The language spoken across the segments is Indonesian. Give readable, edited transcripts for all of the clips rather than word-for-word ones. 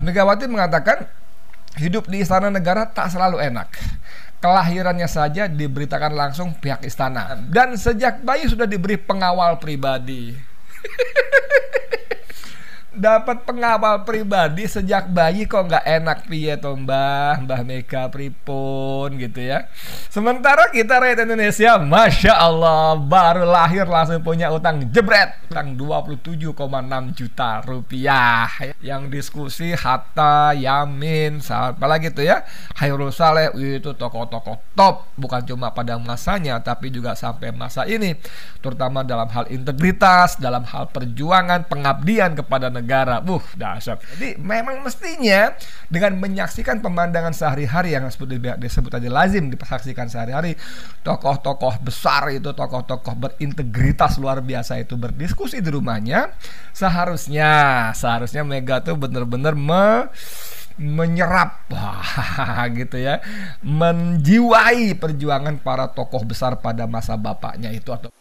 Megawati mengatakan hidup di istana negara tak selalu enak. Kelahirannya saja diberitakan langsung pihak istana. Dan sejak bayi sudah diberi pengawal pribadi. Dapat pengawal pribadi sejak bayi kok nggak enak piye to Mbah Mega pripun gitu ya. Sementara kita rakyat Indonesia, Masya Allah, baru lahir langsung punya utang jebret, utang 27,6 juta rupiah. Yang diskusi Hatta, Yamin, apalagi itu ya, Khairul Saleh, itu tokoh-tokoh top, bukan cuma pada masanya tapi juga sampai masa ini, terutama dalam hal integritas, dalam hal perjuangan, pengabdian kepada negara. Dahsyat. Jadi memang mestinya dengan menyaksikan pemandangan sehari-hari yang disebut tadi lazim disaksikan sehari-hari, tokoh-tokoh besar itu, tokoh-tokoh berintegritas luar biasa itu berdiskusi di rumahnya, seharusnya Mega tuh benar-benar menyerap gitu ya, menjiwai perjuangan para tokoh besar pada masa bapaknya itu. Atau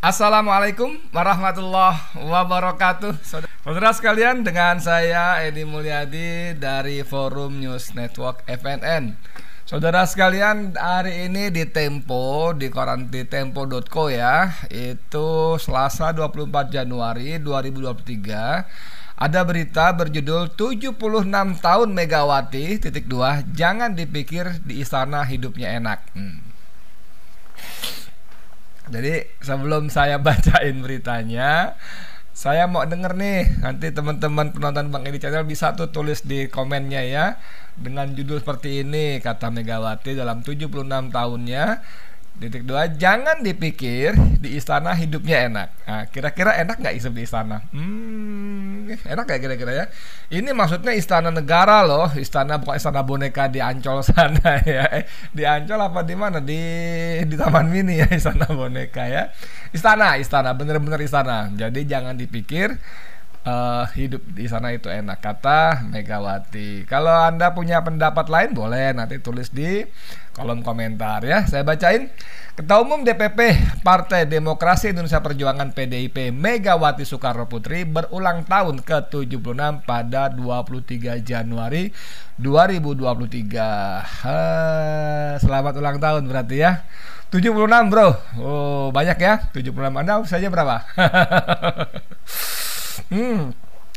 Assalamualaikum warahmatullahi wabarakatuh. Saudara sekalian, dengan saya Edi Mulyadi dari Forum News Network FNN. Saudara sekalian, hari ini di Tempo, di koran di tempo.co ya, itu Selasa 24 Januari 2023, ada berita berjudul 76 tahun Megawati, jangan dipikir di istana hidupnya enak. Jadi sebelum saya bacain beritanya, saya mau denger nih, nanti teman-teman penonton Bang Edi Channel bisa tuh tulis di komennya ya, dengan judul seperti ini, kata Megawati dalam 76 tahunnya, jangan dipikir di istana hidupnya enak. Nah, kira-kira enak gak hidup di istana? Enak gak kira-kira ya? Ini maksudnya istana negara loh, istana, bukan istana boneka di Ancol sana ya. Di Ancol apa di mana? Di Taman Mini ya, istana boneka ya. Istana, bener-bener istana. Jadi jangan dipikir hidup di sana itu enak, kata Megawati. Kalau Anda punya pendapat lain boleh nanti tulis di kolom komentar ya. Saya bacain. Ketua Umum DPP Partai Demokrasi Indonesia Perjuangan PDIP Megawati Soekarnoputri berulang tahun ke-76 pada 23 Januari 2023. Selamat ulang tahun berarti ya. 76 bro. Oh, banyak ya. 76. Anda usianya berapa?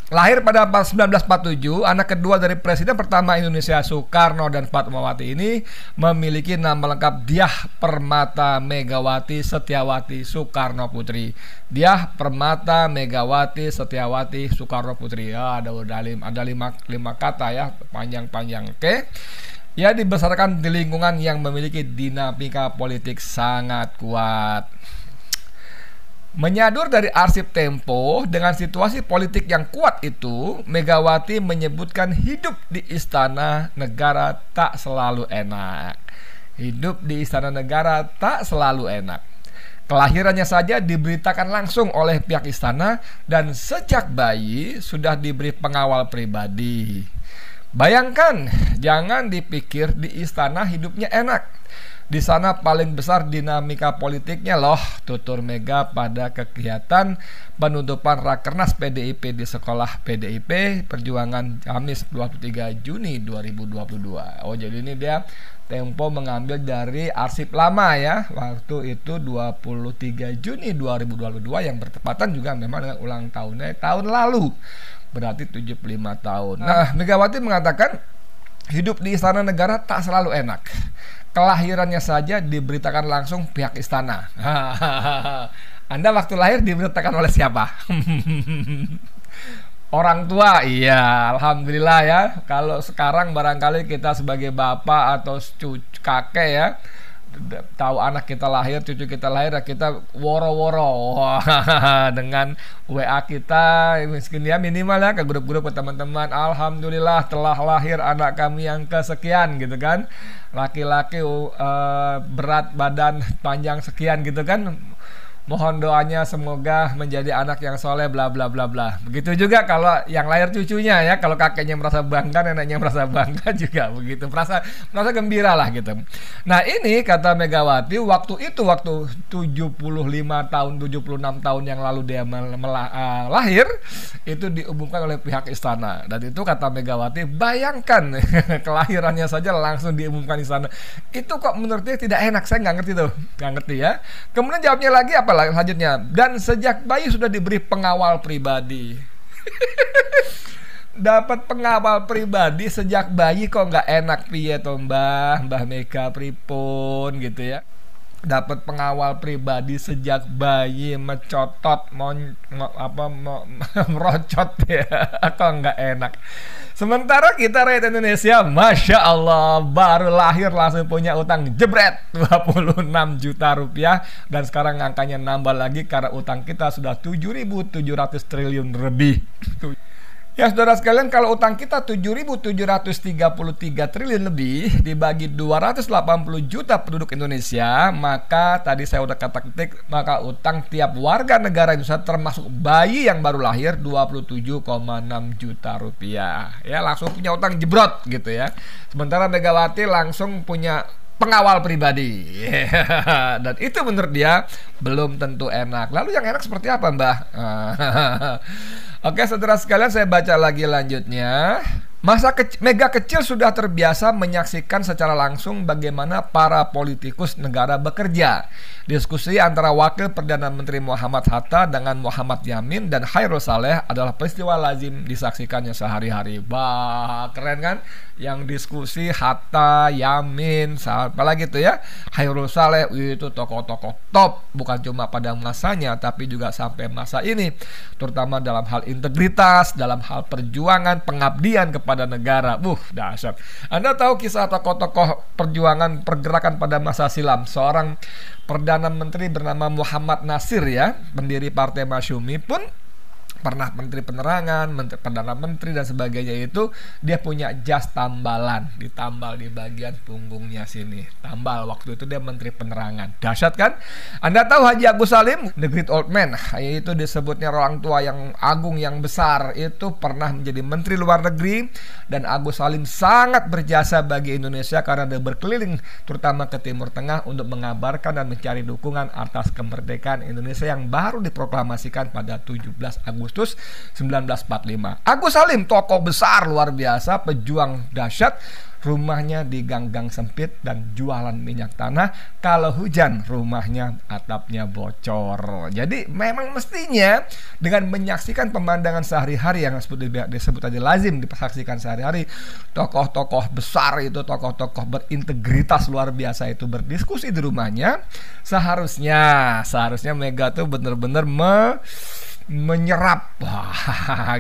Lahir pada 1947, anak kedua dari Presiden pertama Indonesia Soekarno dan Fatmawati ini memiliki nama lengkap Dyah Permata Megawati Setiawati Soekarnoputri. Dyah Permata Megawati Setiawati Soekarnoputri. Ya, ada lima kata ya, panjang-panjang. Oke. Ya, dibesarkan di lingkungan yang memiliki dinamika politik sangat kuat. Menyadur dari arsip Tempo, dengan situasi politik yang kuat itu, Megawati menyebutkan hidup di istana negara tak selalu enak. Hidup di istana negara tak selalu enak. Kelahirannya saja diberitakan langsung oleh pihak istana dan sejak bayi sudah diberi pengawal pribadi. Bayangkan, jangan dipikir di istana hidupnya enak. Di sana paling besar dinamika politiknya loh, tutur Mega pada kegiatan penutupan Rakernas PDIP di Sekolah PDIP Perjuangan Kamis 23 Juni 2022. Oh, jadi ini dia Tempo mengambil dari arsip lama ya, waktu itu 23 Juni 2022 yang bertepatan juga memang dengan ulang tahunnya tahun lalu, berarti 75 tahun. Nah, Megawati mengatakan hidup di istana negara tak selalu enak. Kelahirannya saja diberitakan langsung pihak istana. Anda waktu lahir diberitakan oleh siapa? Orang tua. Iya, alhamdulillah ya. Kalau sekarang barangkali kita sebagai bapak atau kakek ya, tahu anak kita lahir, cucu kita lahir, kita woro-woro dengan WA kita, miskin ya, minimal ya ke grup-grup ke teman-teman, alhamdulillah telah lahir anak kami yang kesekian gitu kan, laki-laki berat badan panjang sekian gitu kan, mohon doanya semoga menjadi anak yang soleh bla bla bla bla. Begitu juga kalau yang lahir cucunya ya, kalau kakeknya merasa bangga, neneknya merasa bangga juga begitu, merasa gembira lah gitu. Nah ini kata Megawati, waktu 75 tahun 76 tahun yang lalu dia lahir, itu diumumkan oleh pihak istana. Dan itu kata Megawati, bayangkan kelahirannya saja langsung diumumkan istana. Itu kok menurut dia tidak enak, saya nggak ngerti tuh, nggak ngerti ya. Kemudian jawabnya lagi apa selanjutnya, dan sejak bayi sudah diberi pengawal pribadi. Dapat pengawal pribadi sejak bayi kok nggak enak piye to Mbah Mega pripun gitu ya. Dapat pengawal pribadi sejak bayi, mecotot merocot ya, kok nggak enak. Sementara kita rakyat Indonesia, Masya Allah, baru lahir langsung punya utang jebret 26 juta rupiah. Dan sekarang angkanya nambah lagi karena utang kita sudah 7.700 triliun lebih. Ya saudara sekalian, kalau utang kita 7.733 triliun lebih dibagi 280 juta penduduk Indonesia, maka tadi saya udah ketik, maka utang tiap warga negara Indonesia termasuk bayi yang baru lahir 27,6 juta rupiah. Ya langsung punya utang jebrot gitu ya. Sementara Megawati langsung punya pengawal pribadi. Dan itu menurut dia belum tentu enak. Lalu yang enak seperti apa Mbah? Oke saudara sekalian, saya baca lagi lanjutnya. Mega kecil sudah terbiasa menyaksikan secara langsung bagaimana para politikus negara bekerja. Diskusi antara Wakil Perdana Menteri Muhammad Hatta dengan Muhammad Yamin dan Khairul Saleh adalah peristiwa lazim disaksikannya sehari-hari. Wah, keren kan? Yang diskusi Hatta, Yamin, apalagi itu ya, Khairul Saleh, itu tokoh-tokoh top, bukan cuma pada masanya tapi juga sampai masa ini, terutama dalam hal integritas, dalam hal perjuangan, pengabdian kepada negara. Dahsyat. Anda tahu kisah tokoh-tokoh perjuangan pergerakan pada masa silam? Seorang Perdana Menteri bernama Muhammad Nasir ya, pendiri Partai Masyumi pun pernah Menteri Penerangan, Perdana Menteri dan sebagainya, itu dia punya jas tambalan, ditambal di bagian punggungnya sini, tambal. Waktu itu dia Menteri Penerangan. Dahsyat kan? Anda tahu Haji Agus Salim, the great old man, itu disebutnya orang tua yang agung, yang besar, itu pernah menjadi Menteri Luar Negeri. Dan Agus Salim sangat berjasa bagi Indonesia karena dia berkeliling terutama ke Timur Tengah untuk mengabarkan dan mencari dukungan atas kemerdekaan Indonesia yang baru diproklamasikan pada 17 Agustus 1945. Agus Salim tokoh besar luar biasa, pejuang dahsyat. Rumahnya di gang-gang sempit dan jualan minyak tanah. Kalau hujan rumahnya atapnya bocor. Jadi memang mestinya dengan menyaksikan pemandangan sehari-hari yang disebut aja lazim disaksikan sehari-hari, tokoh-tokoh besar itu, tokoh-tokoh berintegritas luar biasa itu berdiskusi di rumahnya, seharusnya Mega tuh bener-bener menyerap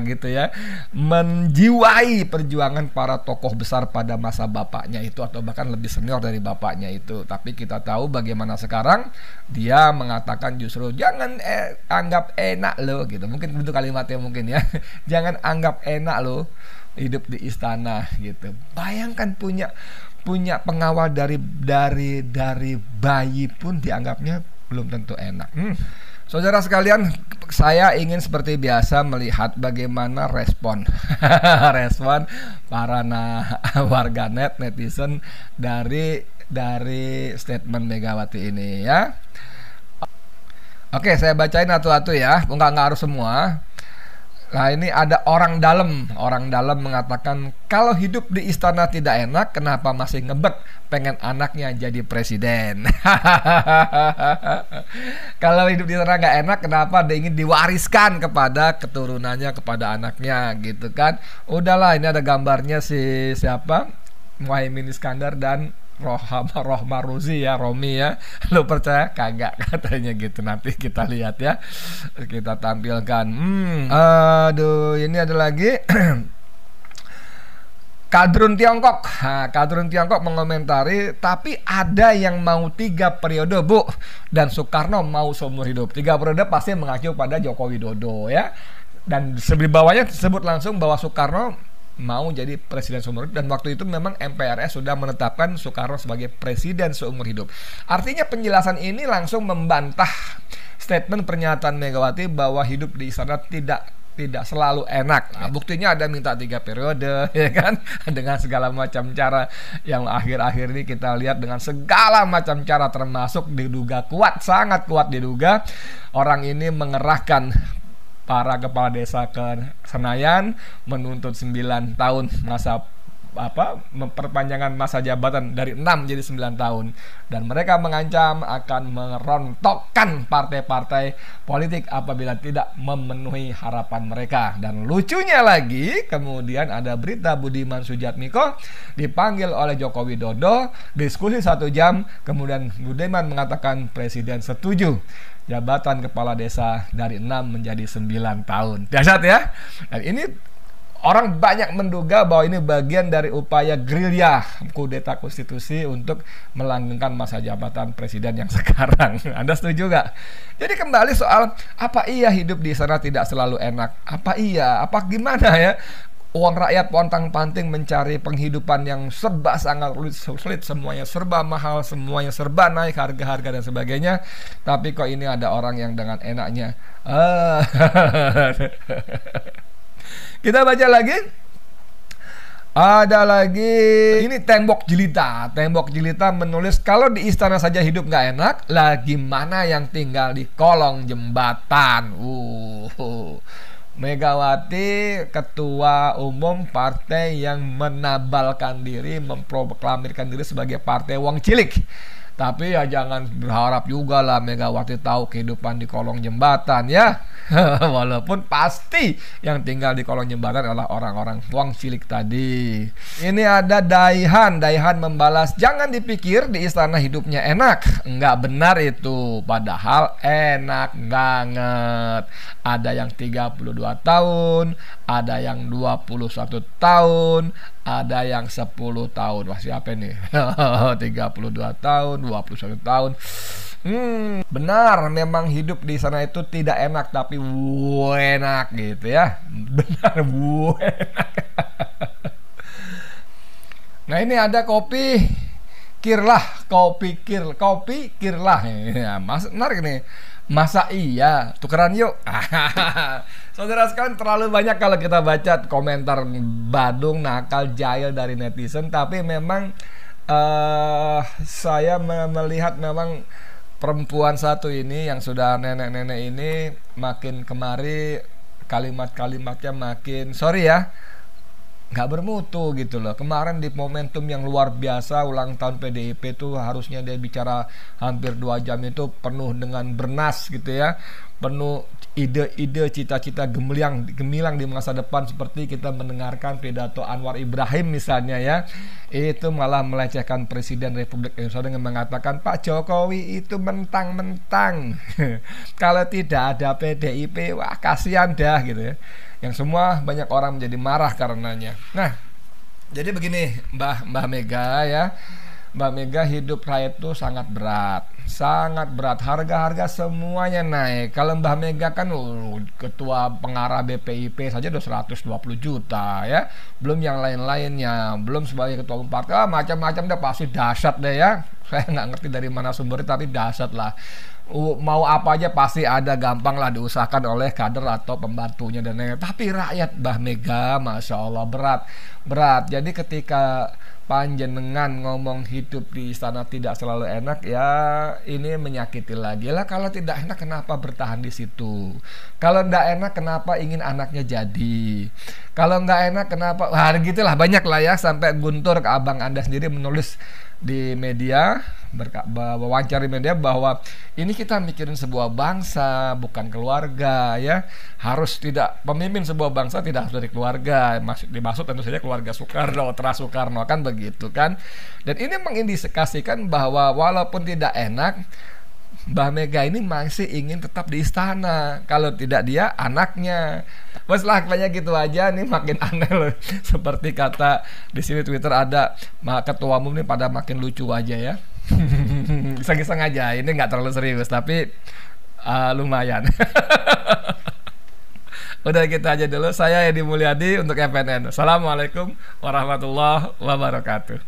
gitu ya, menjiwai perjuangan para tokoh besar pada masa bapaknya itu, atau bahkan lebih senior dari bapaknya itu. Tapi kita tahu bagaimana sekarang dia mengatakan justru jangan anggap enak loh gitu, mungkin itu kalimatnya mungkin ya, jangan anggap enak loh hidup di istana gitu. Bayangkan punya pengawal dari bayi pun dianggapnya belum tentu enak. Saudara sekalian, saya ingin seperti biasa melihat bagaimana respon para warganet, netizen dari statement Megawati ini ya. Oke, saya bacain satu-satu ya, nggak harus semua. Nah ini ada orang dalam mengatakan, kalau hidup di istana tidak enak, kenapa masih ngebet pengen anaknya jadi presiden? Kalau hidup di istana nggak enak, kenapa dia ingin diwariskan kepada keturunannya, kepada anaknya gitu kan? Udahlah, ini ada gambarnya si siapa, Muhaimin Iskandar dan Rohma Ruzi ya, Romi ya. Lu percaya? Kagak katanya gitu. Nanti kita lihat ya, kita tampilkan. Aduh, ini ada lagi. Kadrun Tiongkok. Kadrun Tiongkok mengomentari, tapi ada yang mau 3 periode, Bu, dan Soekarno mau seumur hidup. 3 periode pasti mengacu pada Joko Widodo ya. Dan di bawahnya disebut langsung bahwa Soekarno mau jadi presiden seumur hidup, dan waktu itu memang MPRS sudah menetapkan Soekarno sebagai presiden seumur hidup. Artinya penjelasan ini langsung membantah statement pernyataan Megawati bahwa hidup di istana tidak selalu enak. Nah, buktinya ada minta 3 periode, ya kan, dengan segala macam cara yang akhir-akhir ini kita lihat dengan segala macam cara, termasuk diduga kuat, sangat kuat diduga orang ini mengerahkan para kepala desa ke Senayan menuntut 9 tahun masa memperpanjangan masa jabatan dari 6 jadi 9 tahun, dan mereka mengancam akan merontokkan partai-partai politik apabila tidak memenuhi harapan mereka. Dan lucunya lagi, kemudian ada berita Budiman Sujatmiko dipanggil oleh Joko Widodo, diskusi 1 jam, kemudian Budiman mengatakan presiden setuju jabatan kepala desa dari 6 menjadi 9 tahun. Dahsyat ya. Dan ini orang banyak menduga bahwa ini bagian dari upaya gerilya kudeta konstitusi untuk melanggengkan masa jabatan presiden yang sekarang. Anda setuju gak? Jadi kembali soal, apa iya hidup di sana tidak selalu enak? Apa iya? Apa gimana ya? Uang rakyat pontang-panting mencari penghidupan yang serba sangat sulit, semuanya serba mahal, semuanya serba naik harga-harga dan sebagainya. Tapi kok ini ada orang yang dengan enaknya kita baca lagi. Ada lagi, ini Tembok Jelita. Tembok Jelita menulis, kalau di istana saja hidup nggak enak, lah gimana yang tinggal di kolong jembatan? Megawati, ketua umum partai yang menabalkan diri, memproklamirkan diri sebagai partai wong cilik. Tapi ya jangan berharap juga lah Megawati tahu kehidupan di kolong jembatan ya. Walaupun pasti yang tinggal di kolong jembatan adalah orang-orang wong cilik tadi. Ini ada Daihan membalas, jangan dipikir di istana hidupnya enak. Enggak benar itu, padahal enak banget. Ada yang 32 tahun, ada yang 21 tahun, ada yang 10 tahun. Wah, siapa nih? 32 tahun, 21 tahun. Benar, memang hidup di sana itu tidak enak, tapi enak gitu ya. Benar, enak. Nah, ini ada kopi Kirlah. Ya, menarik nih. Masa iya, tukeran yuk. Saudara sekalian, terlalu banyak kalau kita baca komentar badung, nakal, jahil dari netizen. Tapi memang saya melihat memang perempuan satu ini yang sudah nenek-nenek ini makin kemari kalimat-kalimatnya makin, sorry ya, nggak bermutu gitu loh. Kemarin di momentum yang luar biasa ulang tahun PDIP itu harusnya dia bicara hampir 2 jam itu penuh dengan bernas gitu ya, penuh ide-ide, cita-cita gemilang di masa depan, seperti kita mendengarkan pidato Anwar Ibrahim misalnya ya. Itu malah melecehkan Presiden Republik Indonesia dengan mengatakan Pak Jokowi itu mentang-mentang kalau tidak ada PDIP, wah kasihan dah gitu ya. Yang semua banyak orang menjadi marah karenanya. Nah, jadi begini Mbah Mega ya. Mbak Mega, hidup rakyat itu sangat berat. Harga-harga semuanya naik. Kalau Mbak Mega kan ketua pengarah BPIP saja udah 120 juta ya. Belum yang lain-lainnya. Belum sebagai ketua umum partai, macam-macam dah, pasti dahsyat deh ya. Saya nggak ngerti dari mana sumbernya, tapi dahsyat lah. Mau apa aja pasti ada, gampang lah diusahakan oleh kader atau pembantunya dan lain-lain. Tapi rakyat Mbah Mega, Masya Allah, berat. Jadi ketika panjenengan ngomong hidup di istana tidak selalu enak, ya ini menyakiti lagi lah. Kalau tidak enak kenapa bertahan di situ? Kalau tidak enak kenapa ingin anaknya jadi? Kalau nggak enak kenapa? Wah, gitulah, banyak lah ya. Sampai Guntur, ke abang Anda sendiri, menulis di media, wawancara media, bahwa ini kita mikirin sebuah bangsa, bukan keluarga ya. Harus tidak, pemimpin sebuah bangsa tidak harus dari keluarga. Dimaksud tentu saja keluarga Soekarno, Tra Soekarno, kan begitu kan. Dan ini mengindikasikan bahwa walaupun tidak enak, Mbah Mega ini masih ingin tetap di istana. Kalau tidak dia anaknya. Bos lah kayaknya gitu aja nih, makin aneh loh. Seperti kata di sini Twitter ada, ketua umum nih pada makin lucu aja ya. Iseng-iseng aja. Ini nggak terlalu serius tapi lumayan. Udah gitu aja dulu. Saya Edi Mulyadi untuk FNN. Assalamualaikum warahmatullahi wabarakatuh.